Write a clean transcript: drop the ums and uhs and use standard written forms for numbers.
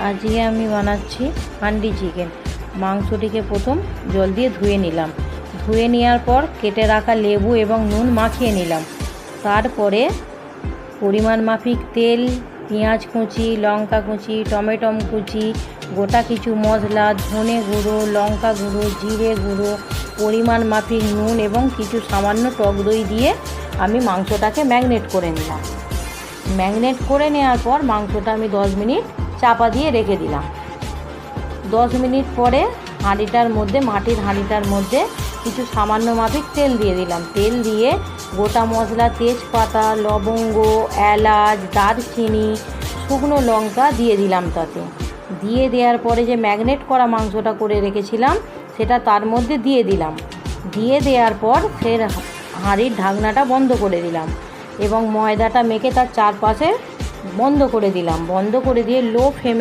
আজকে আমি বানাচ্ছি হান্ডি চিকেন। মাংসটিকে প্রথম জল দিয়ে ধুয়ে নিলাম। ধুয়ে নেওয়ার পর কেটে রাখা লেবু এবং নুন মাখিয়ে নিলাম। তারপরে পরিমাণ মাফিক তেল, পেঁয়াজ কুচি, লঙ্কা কুচি, টমেটো কুচি, গোটা কিছু মশলা, ধনে গুঁড়ো, লঙ্কা গুঁড়ো, জিরে গুঁড়ো, পরিমাণ মাফিক নুন এবং কিছু সামান্য টক দই দিয়ে আমি মাংসটাকে ম্যারিনেট করে নিলাম। ম্যারিনেট করে নেওয়ার পর মাংসটা আমি 10 মিনিট চাপা দিয়ে রেখে দিলাম। 10 মিনিট পরে মাটির হাঁড়িটার মধ্যে কিছু সামান্য মাফিক তেল দিয়ে দিলাম। তেল দিয়ে গোটা মশলা, তেজপাতা, লবঙ্গ, এলাচ, দারচিনি, শুকনো লঙ্কা দিয়ে দিলাম। তাতে দিয়ে দেওয়ার পরে যে ম্যারিনেট করা মাংসটা করে রেখেছিলাম সেটা তার মধ্যে দিয়ে দিলাম। দিয়ে দেওয়ার পর ফের হাঁড়ির ঢাকনাটা বন্ধ করে দিলাম এবং ময়দাটা মেখে তার চারপাশে বন্ধ করে দিলাম। বন্ধ করে দিয়ে লো ফ্লেমে